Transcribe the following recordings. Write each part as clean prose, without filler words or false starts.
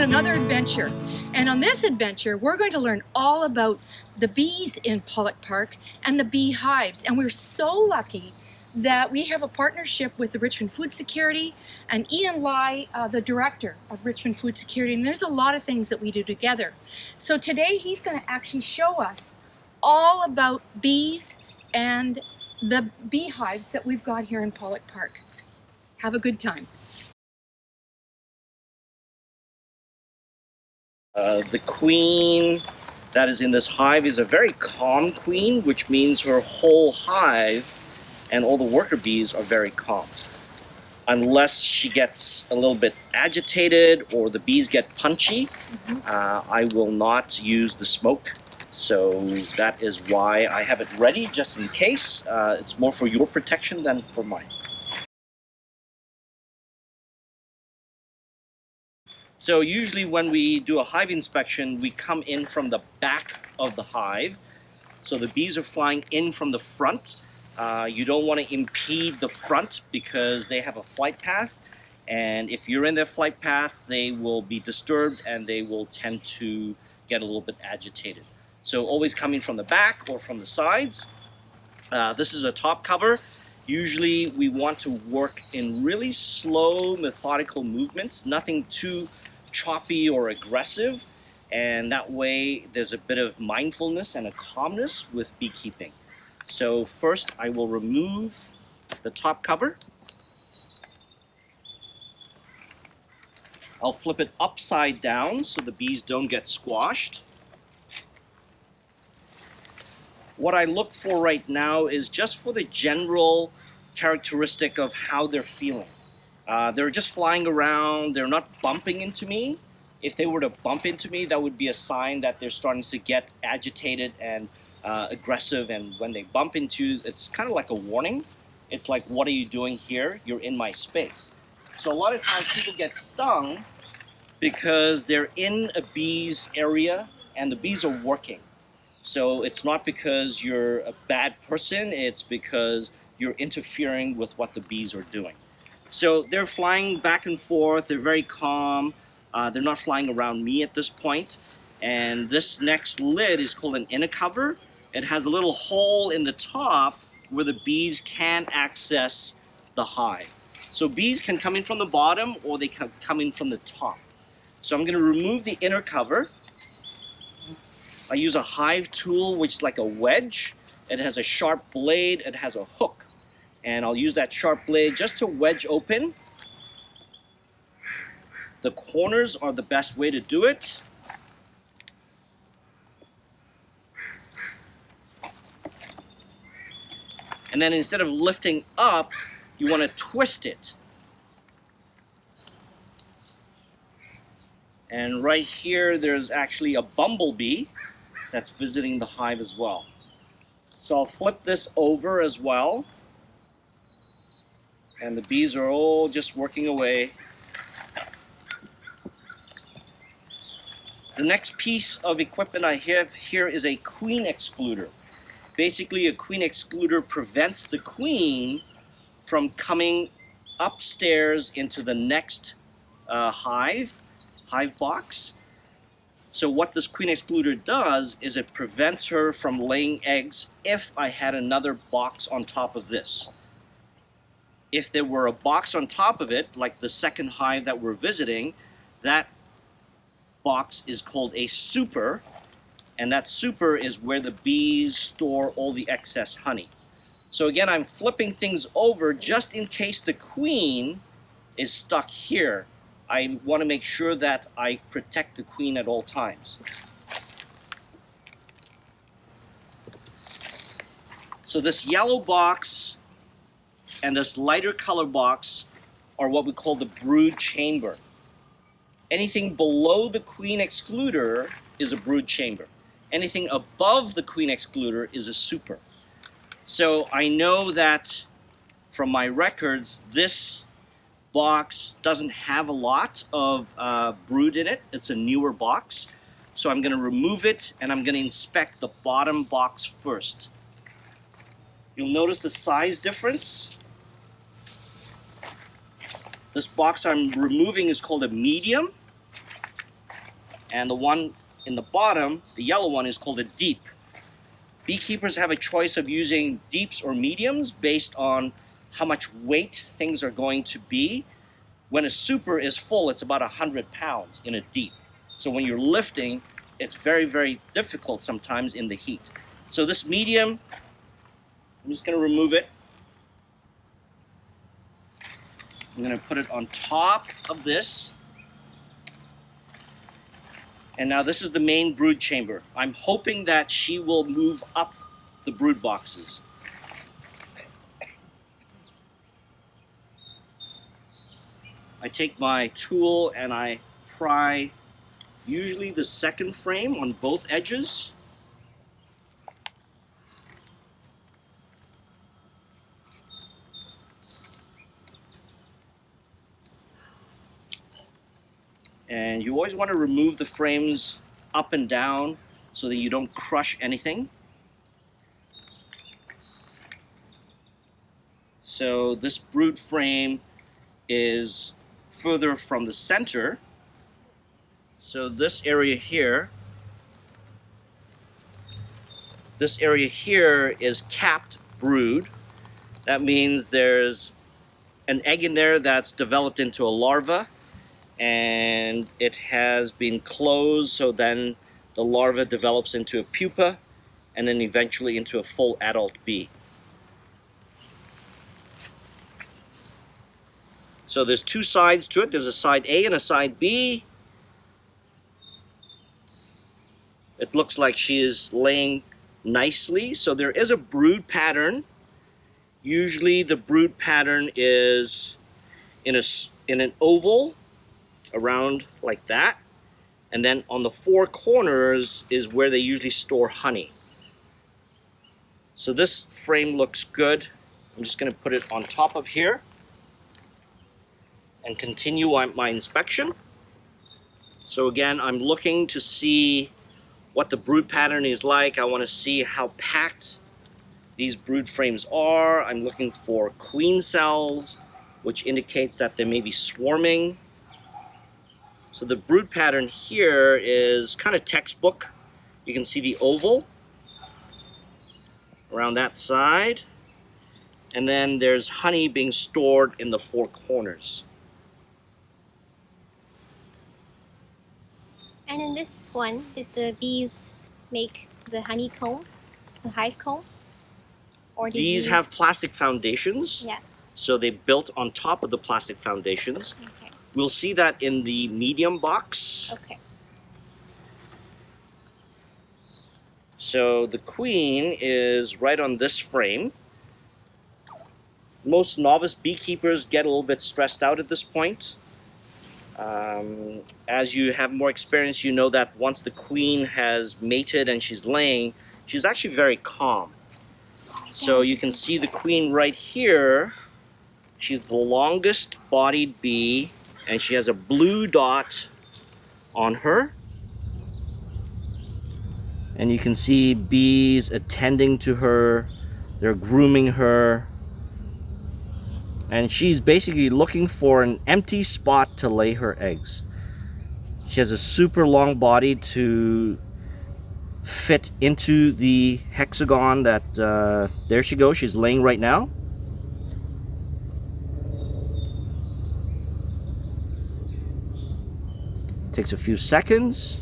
another adventure. And on this adventure, we're going to learn all about the bees in Pollock Park and the beehives. And we're so lucky that we have a partnership with the Richmond Food Security and Ian Lai, the director of Richmond Food Security. And there's a lot of things that we do together. So today he's going to actually show us all about bees and the beehives that we've got here in Pollock Park. Have a good time. The queen that is in this hive is a very calm queen, which means her whole hive and all the worker bees are very calm. Unless she gets a little bit agitated or the bees get punchy, I will not use the smoke. So that is why I have it ready, just in case. It's more for your protection than for mine. So usually when we do a hive inspection, we come in from the back of the hive. So the bees are flying in from the front. You don't want to impede the front because they have a flight path. And if you're in their flight path, they will be disturbed and they will tend to get a little bit agitated. So always coming from the back or from the sides. This is a top cover. Usually we want to work in really slow, methodical movements, nothing too choppy or aggressive, and that way there's a bit of mindfulness and a calmness with beekeeping. So first I will remove the top cover. I'll flip it upside down so the bees don't get squashed. What I look for right now is just for the general characteristic of how they're feeling. They're just flying around, they're not bumping into me. If they were to bump into me, that would be a sign that they're starting to get agitated and aggressive, and when they bump into, it's kind of like a warning. It's like, what are you doing here? You're in my space. So a lot of times people get stung because they're in a bee's area and the bees are working. So it's not because you're a bad person, it's because you're interfering with what the bees are doing. So they're flying back and forth, they're very calm, they're not flying around me at this point. And this next lid is called an inner cover. It has a little hole in the top where the bees can access the hive. So bees can come in from the bottom or they can come in from the top. So I'm going to remove the inner cover. I use a hive tool, which is like a wedge. It has a sharp blade, it has a hook. And I'll use that sharp blade just to wedge open. The corners are the best way to do it. And then instead of lifting up, you want to twist it. And right here, there's actually a bumblebee that's visiting the hive as well. So I'll flip this over as well. And the bees are all just working away. The next piece of equipment I have here is a queen excluder. Basically, a queen excluder prevents the queen from coming upstairs into the next hive box. So what this queen excluder does is it prevents her from laying eggs if I had another box on top of this. If there were a box on top of it, like the second hive that we're visiting, that box is called a super, and that super is where the bees store all the excess honey. So again, I'm flipping things over just in case the queen is stuck here. I want to make sure that I protect the queen at all times. So this yellow box and this lighter color box are what we call the brood chamber. Anything below the queen excluder is a brood chamber. Anything above the queen excluder is a super. So I know that from my records, this box doesn't have a lot of brood in it. It's a newer box. So I'm going to remove it and I'm going to inspect the bottom box first. You'll notice the size difference. This box I'm removing is called a medium. And the one in the bottom, the yellow one, is called a deep. Beekeepers have a choice of using deeps or mediums based on how much weight things are going to be. When a super is full, it's about 100 pounds in a deep. So when you're lifting, it's very, very difficult sometimes in the heat. So this medium, I'm just going to remove it. I'm going to put it on top of this. And now this is the main brood chamber. I'm hoping that she will move up the brood boxes. I take my tool and I pry usually the second frame on both edges. And you always want to remove the frames up and down so that you don't crush anything. So this brood frame is further from the center. So this area here is capped brood. That means there's an egg in there that's developed into a larva, and it has been closed, so then the larva develops into a pupa and then eventually into a full adult bee. So there's two sides to it. There's a side A and a side B. It looks like she is laying nicely. So there is a brood pattern. Usually the brood pattern is in an oval around like that. And then on the four corners is where they usually store honey. So this frame looks good. I'm just going to put it on top of here and continue my inspection. So again, I'm looking to see what the brood pattern is like. I want to see how packed these brood frames are. I'm looking for queen cells, which indicates that they may be swarming. So the brood pattern here is kind of textbook. You can see the oval around that side. And then there's honey being stored in the four corners. And in this one, did the bees make the honeycomb, the hive comb? Or did These have plastic foundations. Yeah. So they built on top of the plastic foundations. Okay. We'll see that in the medium box. Okay. So the queen is right on this frame. Most novice beekeepers get a little bit stressed out at this point. As you have more experience, you know that once the queen has mated and she's laying, she's actually very calm. So you can see the queen right here. She's the longest bodied bee, and she has a blue dot on her. And you can see bees attending to her. They're grooming her. And she's basically looking for an empty spot to lay her eggs. She has a super long body to fit into the hexagon that, there she goes, she's laying right now. Takes a few seconds.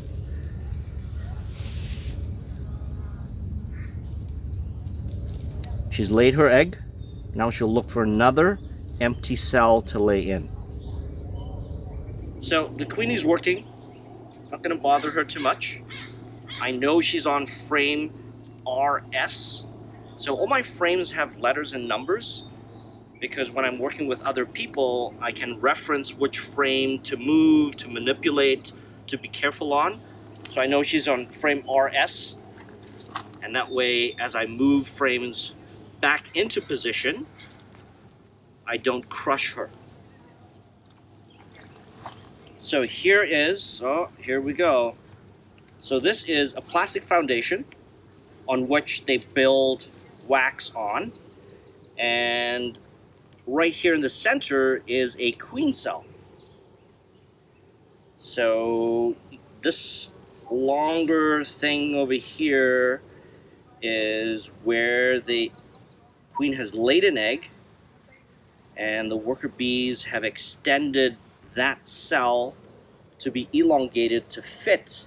She's laid her egg. Now she'll look for another empty cell to lay in. So the queenie's working. Not going to bother her too much. I know she's on frame RS. So all my frames have letters and numbers, because when I'm working with other people, I can reference which frame to move, to manipulate, to be careful on. So I know she's on frame RS, and that way as I move frames back into position, I don't crush her. So here we go. So this is a plastic foundation on which they build wax on, and right here in the center is a queen cell. So This longer thing over here is where the queen has laid an egg, and the worker bees have extended that cell to be elongated to fit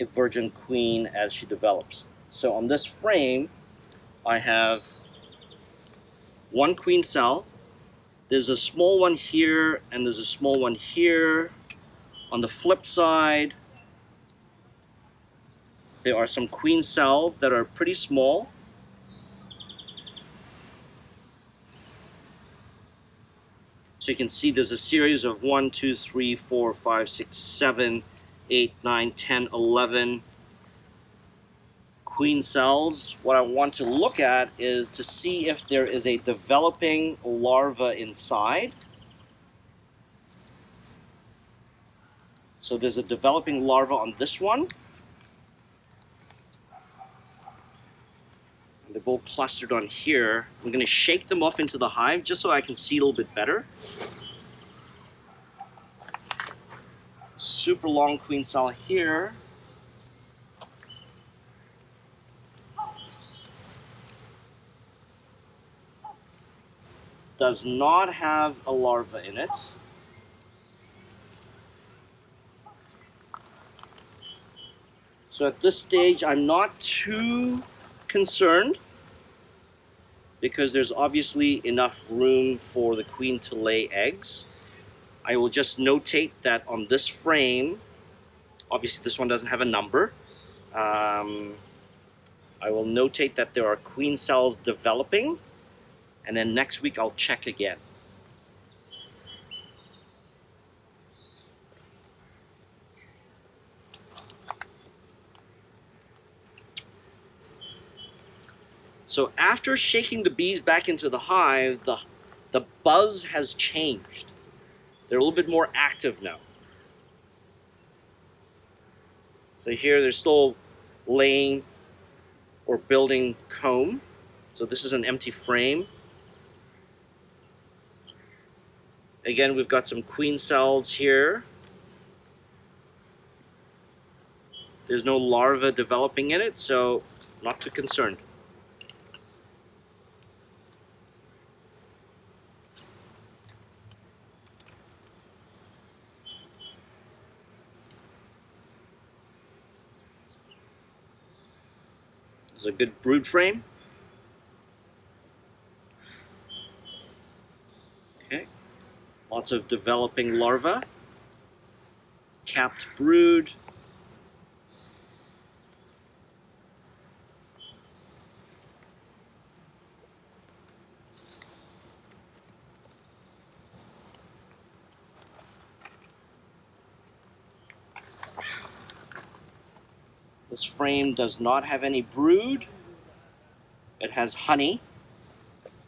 a virgin queen as she develops. So on this frame, I have one queen cell. There's a small one here, and there's a small one here. On the flip side, there are some queen cells that are pretty small. So you can see there's a series of 1, 2, 3, 4, 5, 6, 7, 8, 9, 10, 11 queen cells. What I want to look at is to see if there is a developing larva inside. So there's a developing larva on this one. And they're both clustered on here. I'm going to shake them off into the hive just so I can see a little bit better. Super long queen cell here. Does not have a larva in it. So at this stage, I'm not too concerned because there's obviously enough room for the queen to lay eggs. I will just notate that on this frame, obviously this one doesn't have a number. I will notate that there are queen cells developing, and then next week I'll check again. So after shaking the bees back into the hive, the buzz has changed. They're a little bit more active now. So here they're still laying or building comb. So this is an empty frame. Again, we've got some queen cells here. There's no larva developing in it, so not too concerned. This is a good brood frame. Okay, lots of developing larvae, capped brood. This frame does not have any brood. It has honey.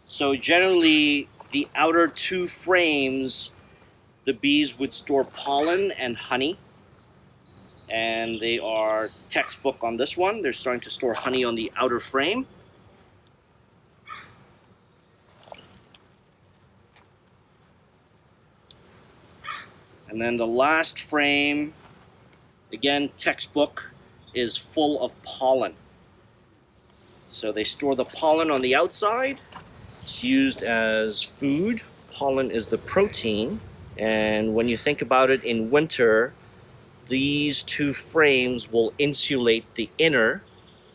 So generally, the outer two frames, the bees would store pollen and honey. And they are textbook on this one. They're starting to store honey on the outer frame. And then the last frame, again, textbook, is full of pollen. So they store the pollen on the outside. It's used as food. Pollen is the protein. And when you think about it in winter, these two frames will insulate the inner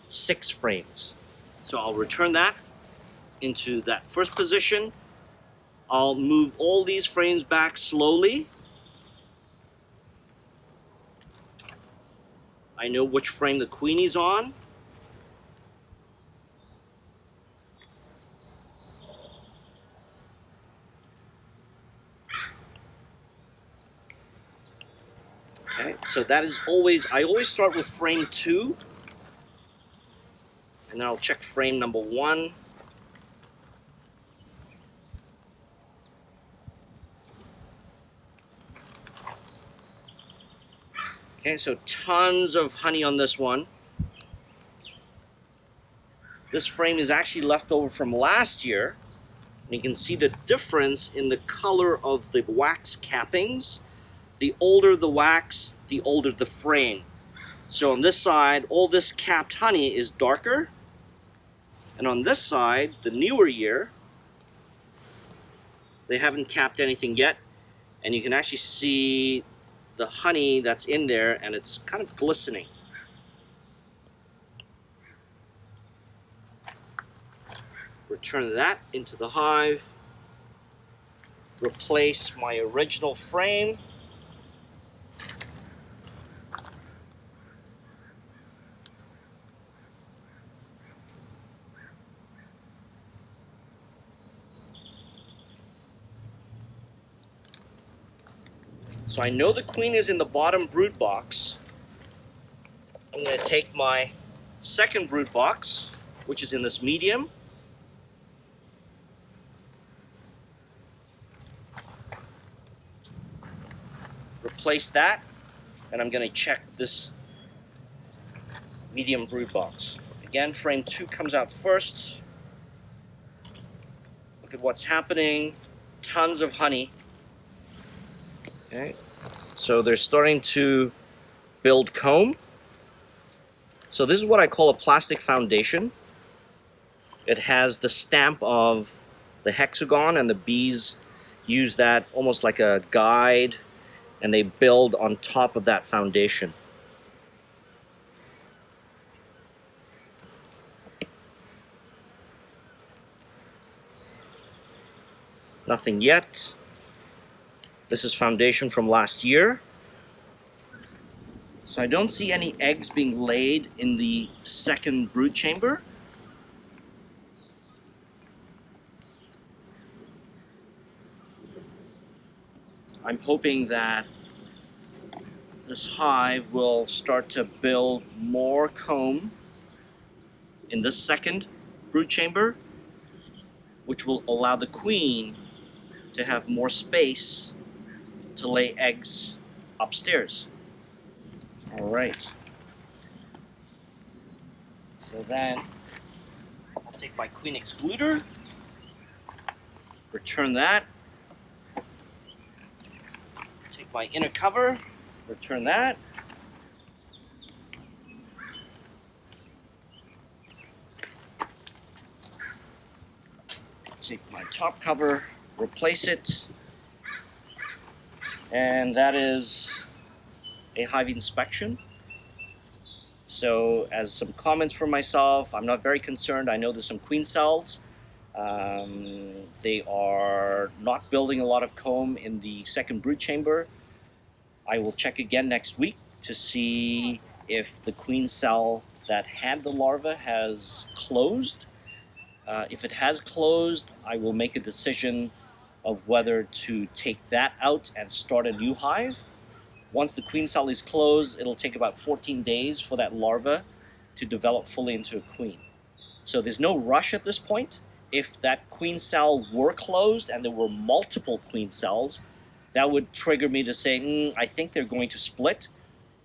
6 frames. So I'll return that into that first position. I'll move all these frames back slowly. I know which frame the queenie's on. Okay, so that is always, I always start with frame 2. And then I'll check frame number 1. Okay, so tons of honey on this one. This frame is actually left over from last year. And you can see the difference in the color of the wax cappings. The older the wax, the older the frame. So on this side, all this capped honey is darker. And on this side, the newer year, they haven't capped anything yet. And you can actually see the honey that's in there, and it's kind of glistening. Return that into the hive. Replace my original frame. So I know the queen is in the bottom brood box. I'm going to take my second brood box, which is in this medium. Replace that, and I'm going to check this medium brood box. Again, frame 2 comes out first. Look at what's happening. Tons of honey. Okay, so they're starting to build comb. So this is what I call a plastic foundation. It has the stamp of the hexagon, and the bees use that almost like a guide, and they build on top of that foundation. Nothing yet. This is foundation from last year. So I don't see any eggs being laid in the second brood chamber. I'm hoping that this hive will start to build more comb in this second brood chamber, which will allow the queen to have more space to lay eggs upstairs. All right. So then I'll take my queen excluder, return that, take my inner cover, return that, take my top cover, replace it, and that is a hive inspection. So as some comments for myself, I'm not very concerned. I know there's some queen cells. They are not building a lot of comb in the second brood chamber. I will check again next week to see if the queen cell that had the larva has closed. If it has closed, I will make a decision of whether to take that out and start a new hive. Once the queen cell is closed, it'll take about 14 days for that larva to develop fully into a queen. So there's no rush at this point. If that queen cell were closed and there were multiple queen cells, that would trigger me to say, I think they're going to split,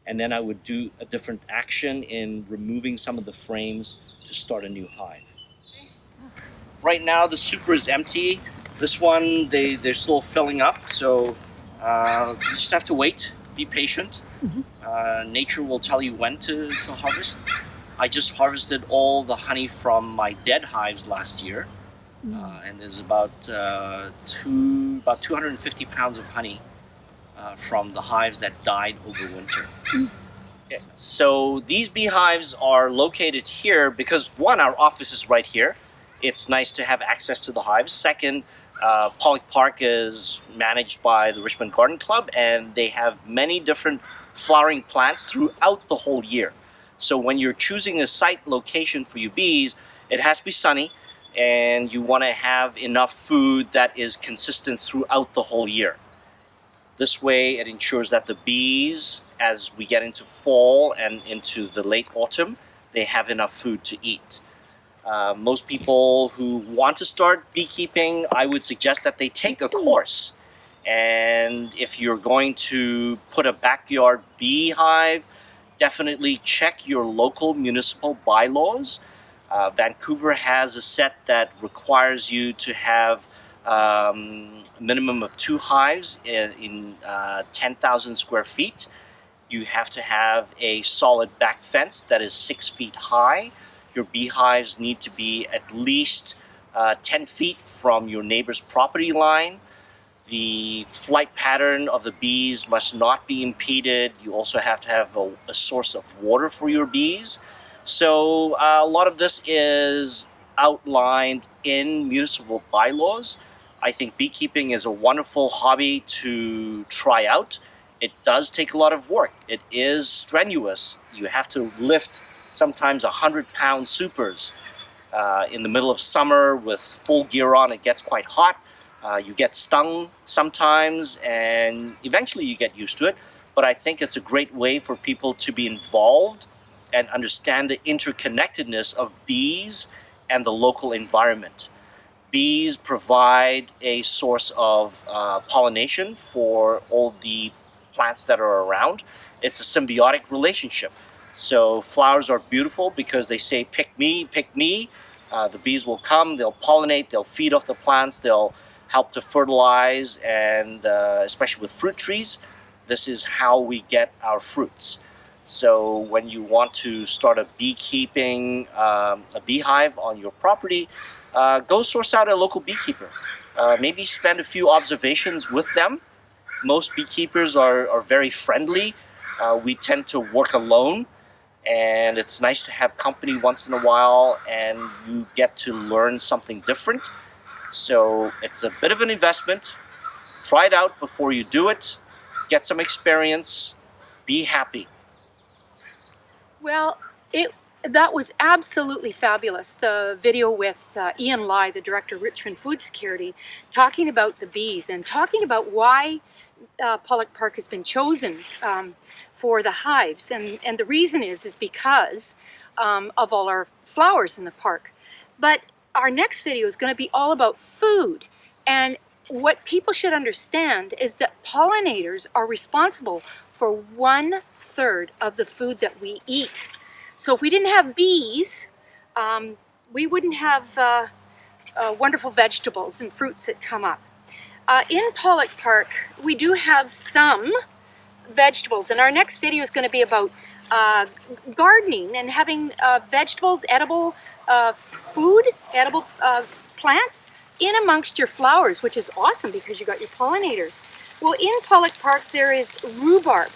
and then I would do a different action in removing some of the frames to start a new hive. Right now the super is empty. This one, they're still filling up, so you just have to wait, be patient. Nature will tell you when to harvest. I just harvested all the honey from my dead hives last year, and there's about 250 pounds of honey from the hives that died over winter. Okay. So these beehives are located here because, one, our office is right here. It's nice to have access to the hives. Second, Pollock Park is managed by the Richmond Garden Club, and they have many different flowering plants throughout the whole year. So when you're choosing a site location for your bees, it has to be sunny, and you want to have enough food that is consistent throughout the whole year. This way it ensures that the bees, as we get into fall and into the late autumn, they have enough food to eat. Most people who want to start beekeeping, I would suggest that they take a course. And if you're going to put a backyard beehive, definitely check your local municipal bylaws. Vancouver has a set that requires you to have minimum of 2 hives in 10,000 square feet. You have to have a solid back fence that is 6 feet high. Your beehives need to be at least 10 feet from your neighbor's property line. The flight pattern of the bees must not be impeded. You also have to have a source of water for your bees. So a lot of this is outlined in municipal bylaws. I think beekeeping is a wonderful hobby to try out. It does take a lot of work. It is strenuous. You have to lift sometimes 100-pound supers. In the middle of summer with full gear on, it gets quite hot. You get stung sometimes, and eventually you get used to it. But I think it's a great way for people to be involved and understand the interconnectedness of bees and the local environment. Bees provide a source of pollination for all the plants that are around. It's a symbiotic relationship. So flowers are beautiful because they say, pick me, pick me. The bees will come, they'll pollinate, they'll feed off the plants, they'll help to fertilize, and especially with fruit trees, this is how we get our fruits. So when you want to start a beekeeping, a beehive on your property, go source out a local beekeeper. Maybe spend a few observations with them. Most beekeepers are very friendly. We tend to work alone, and it's nice to have company once in a while, and you get to learn something different. So it's a bit of an investment. Try it out before you do it. Get some experience. Be happy. Well, that was absolutely fabulous. The video with Ian Lai, the director of Richmond Food Security, talking about the bees and talking about why Pollock Park has been chosen for the hives. And the reason is because of all our flowers in the park. But our next video is going to be all about food. And what people should understand is that pollinators are responsible for 1/3 of the food that we eat. So if we didn't have bees, we wouldn't have wonderful vegetables and fruits that come up. In Pollock Park, we do have some vegetables, and our next video is going to be about gardening and having vegetables, edible food, edible plants in amongst your flowers, which is awesome because you got your pollinators. Well, in Pollock Park there is rhubarb,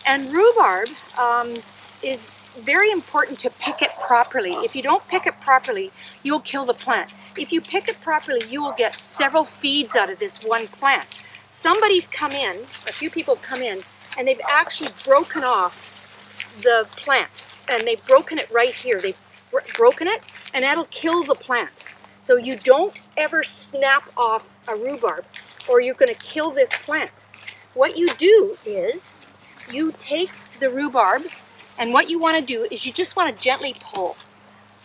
and rhubarb is very important to pick it properly. If you don't pick it properly, you'll kill the plant. If you pick it properly, you will get several feeds out of this one plant. Somebody's come in, a few people have come in, and they've actually broken off the plant, and they've broken it right here. They've broken it, and that'll kill the plant. So you don't ever snap off a rhubarb, or you're going to kill this plant. What you do is you take the rhubarb, and what you want to do is you just want to gently pull.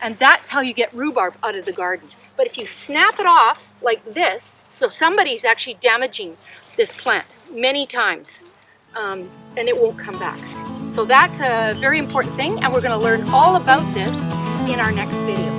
And that's how you get rhubarb out of the garden. But if you snap it off like this, so somebody's actually damaging this plant many times, and it won't come back. So that's a very important thing, and we're going to learn all about this in our next video.